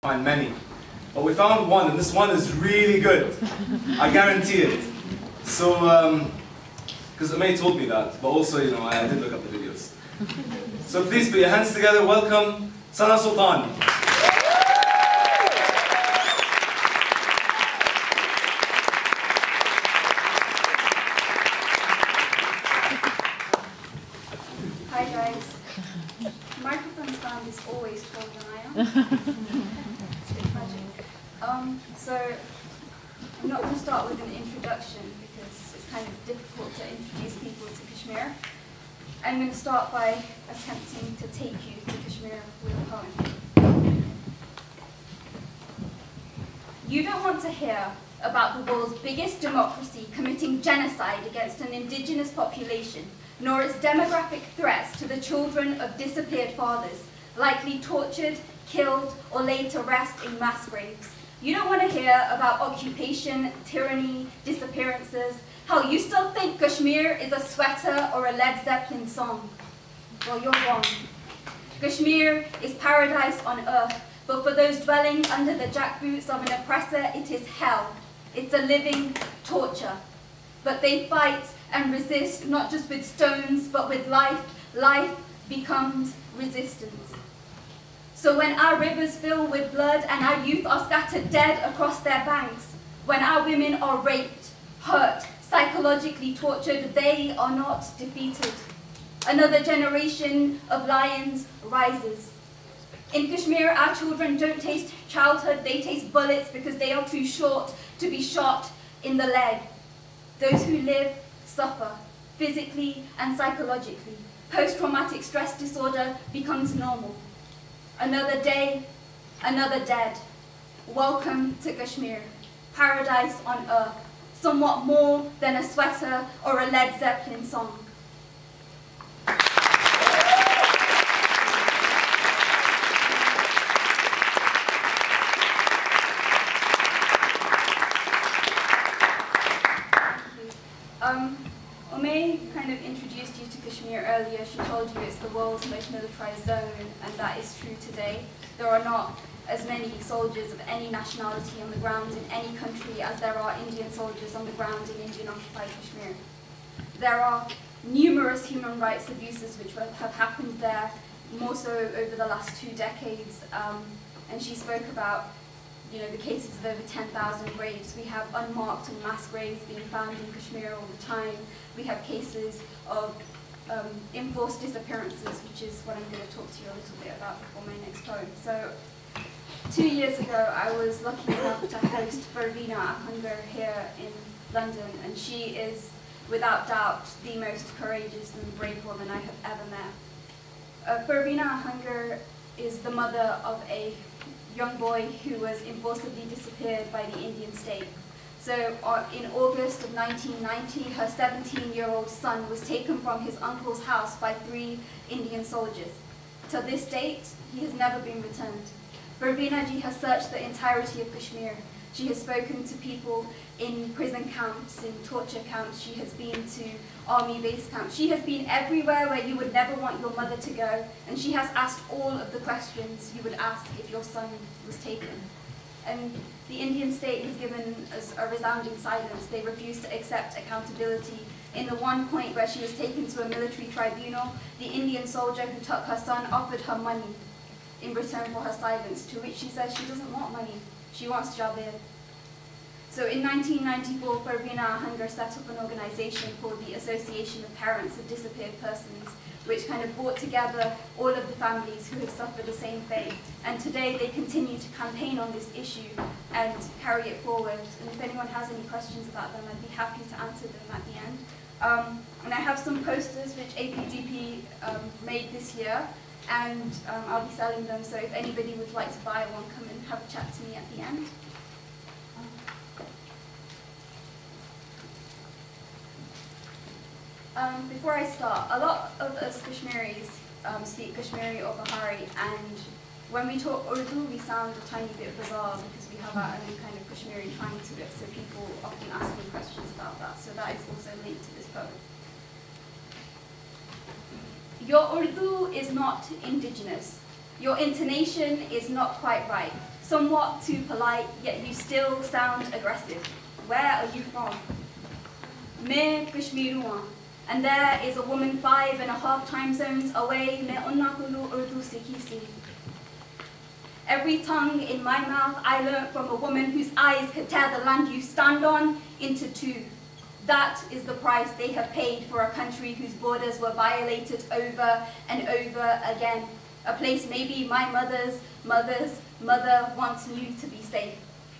find many. But we found one, and this one is really good. I guarantee it. So, because May told me that, but also, you know, I did look up the videos. So please put your hands together, welcome Sultan. Hi guys. Microphone stand is always taller than I am. It's a bit tragic. So I'm not going to start with an introduction because it's kind of difficult to introduce people to Kashmir. I'm going to start by attempting to take you to Kashmir with a poem. You don't want to hear about the world's biggest democracy committing genocide against an indigenous population, nor its demographic threats to the children of disappeared fathers, likely tortured, killed, or laid to rest in mass graves. You don't want to hear about occupation, tyranny, disappearances, how you still think Kashmir is a sweater or a Led Zeppelin song. Well, you're wrong. Kashmir is paradise on earth, but for those dwelling under the jackboots of an oppressor, it is hell. It's a living torture. But they fight and resist, not just with stones, but with life. Life becomes resistance. So when our rivers fill with blood and our youth are scattered dead across their banks, when our women are raped, hurt, psychologically tortured, they are not defeated. Another generation of lions rises. In Kashmir, our children don't taste childhood, they taste bullets because they are too short to be shot in the leg. Those who live suffer, physically and psychologically. Post-traumatic stress disorder becomes normal. Another day, another dead. Welcome to Kashmir, paradise on earth, somewhat more than a sweater or a Led Zeppelin song. May kind of introduced you to Kashmir earlier. She told you it's the world's most militarized zone, and that is true today. There are not as many soldiers of any nationality on the ground in any country as there are Indian soldiers on the ground in Indian-occupied Kashmir. There are numerous human rights abuses which have happened there, more so over the last 2 decades, and she spoke about the cases of over 10,000 graves. We have unmarked and mass graves being found in Kashmir all the time. We have cases of enforced disappearances, which is what I'm going to talk to you a little bit about before my next poem. So, 2 years ago, I was lucky enough to host Parveena Ahanger here in London, and she is, without doubt, the most courageous and brave woman I have ever met. Parveena Ahanger is the mother of a young boy who was enforcibly disappeared by the Indian state. So in August of 1990, her 17-year-old son was taken from his uncle's house by 3 Indian soldiers. To this date, he has never been returned. Parveena ji has searched the entirety of Kashmir. She has spoken to people in prison camps, in torture camps. She has been to army base camps. She has been everywhere where you would never want your mother to go, and she has asked all of the questions you would ask if your son was taken. And the Indian state has given us a resounding silence. They refuse to accept accountability. In the one point where she was taken to a military tribunal, the Indian soldier who took her son offered her money in return for her silence, to which she says she doesn't want money. She wants Javed. So in 1994, Parveena Ahanger set up an organization called the Association of Parents of Disappeared Persons, which kind of brought together all of the families who have suffered the same fate. And today they continue to campaign on this issue and carry it forward. And if anyone has any questions about them, I'd be happy to answer them at the end. And I have some posters which APDP made this year, and I'll be selling them. So if anybody would like to buy one, come and have a chat to me at the end. Before I start, a lot of us Kashmiris speak Kashmiri or Bahari, and when we talk Urdu, we sound a tiny bit bizarre because we have our own kind of Kashmiri twang to it, so people often ask me questions about that. So that is also linked to this poem. Your Urdu is not indigenous. Your intonation is not quite right. somewhat too polite, yet you still sound aggressive. Where are you from? Me Kashmir, and there is a woman 5.5 time zones away. Me unnakulu urdu sikisi. Every tongue in my mouth I learnt from a woman whose eyes could tear the land you stand on into two. That is the price they have paid for a country whose borders were violated over and over again. A place maybe my mother's mother once knew to be safe.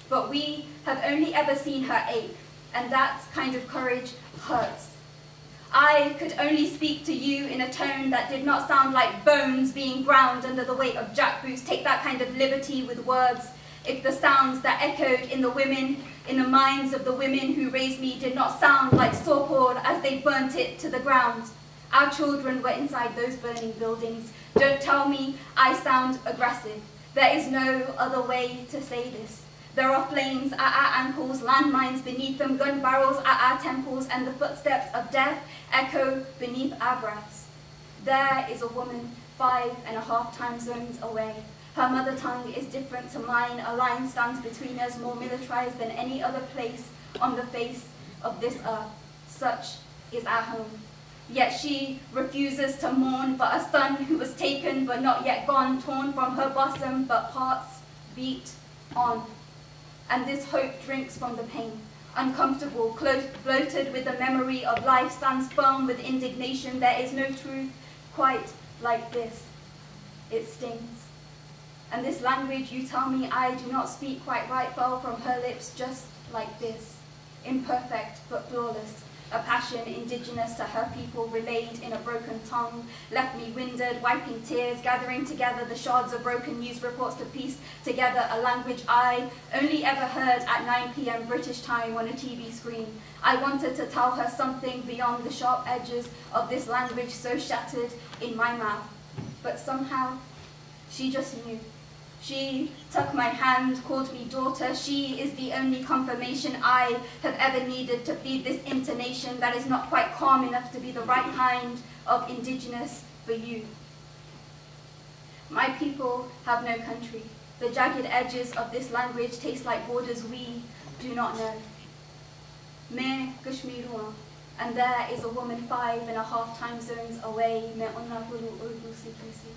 But we have only ever seen her ache, and that kind of courage hurts. I could only speak to you in a tone that did not sound like bones being ground under the weight of jackboots. Take that kind of liberty with words. If the sounds that echoed in the minds of the women who raised me did not sound like sopor as they burnt it to the ground. Our children were inside those burning buildings. Don't tell me I sound aggressive. There is no other way to say this. There are flames at our ankles, landmines beneath them, gun barrels at our temples, and the footsteps of death echo beneath our breaths. There is a woman 5.5 time zones away. Her mother tongue is different to mine. A line stands between us, more militarized than any other place on the face of this earth. Such is our home. Yet she refuses to mourn for a son who was taken but not yet gone, torn from her bosom, but hearts beat on. And this hope drinks from the pain. Uncomfortable, bloated with the memory of life, stands firm with indignation. There is no truth quite like this. It stings. And this language, you tell me I do not speak quite right, fell from her lips just like this. Imperfect but flawless. A passion indigenous to her people relayed in a broken tongue, left me winded, wiping tears, gathering together the shards of broken news reports to piece together a language I only ever heard at 9 p.m. British time on a TV screen. I wanted to tell her something beyond the sharp edges of this language so shattered in my mouth. But somehow, she just knew. She took my hand, called me daughter. She is the only confirmation I have ever needed to feed this intonation that is not quite calm enough to be the right kind of indigenous for you. My people have no country. The jagged edges of this language taste like borders we do not know. Me Kashmir, and there is a woman 5.5 time zones away. Me unnakulu urdu sikisi.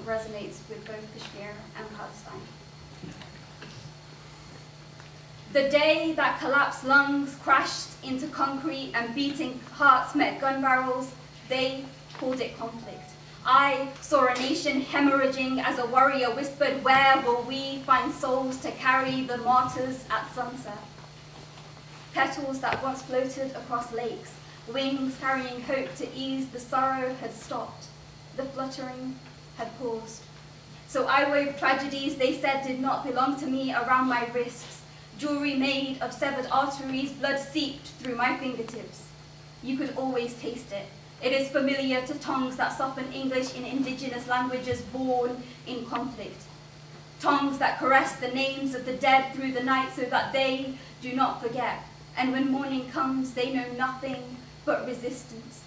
Resonates with both Kashmir and Palestine. The day that collapsed lungs crashed into concrete and beating hearts met gun barrels, they called it conflict. I saw a nation hemorrhaging as a warrior whispered, where will we find souls to carry the martyrs at sunset? Petals that once floated across lakes, wings carrying hope to ease the sorrow had stopped. The fluttering had paused. So I wove tragedies they said did not belong to me around my wrists, jewelry made of severed arteries, blood seeped through my fingertips. You could always taste it. It is familiar to tongues that soften English in indigenous languages born in conflict. Tongues that caress the names of the dead through the night so that they do not forget. And when morning comes, they know nothing but resistance.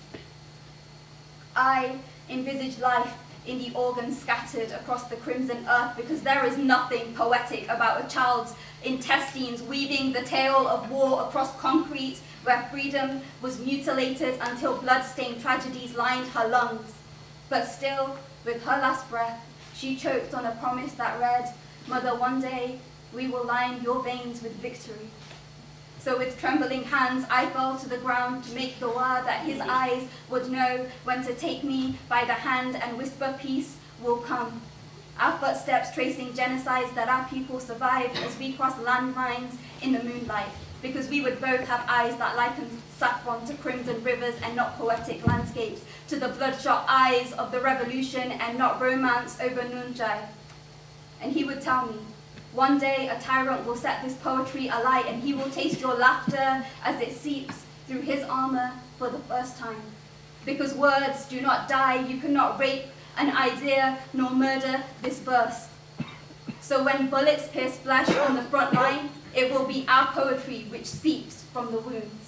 I envisage life in the organs scattered across the crimson earth, because there is nothing poetic about a child's intestines weaving the tale of war across concrete where freedom was mutilated until blood-stained tragedies lined her lungs. But still, with her last breath, she choked on a promise that read, "Mother, one day we will line your veins with victory." So with trembling hands, I fell to the ground to make dua that his eyes would know when to take me by the hand and whisper peace will come. Our footsteps tracing genocides that our people survived as we crossed landmines in the moonlight, because we would both have eyes that likened saffron to crimson rivers and not poetic landscapes, to the bloodshot eyes of the revolution and not romance over Nunjai. And he would tell me, one day a tyrant will set this poetry alight, and he will taste your laughter as it seeps through his armor for the first time. Because words do not die, you cannot rape an idea nor murder this verse. So when bullets pierce flesh on the front line, it will be our poetry which seeps from the wounds.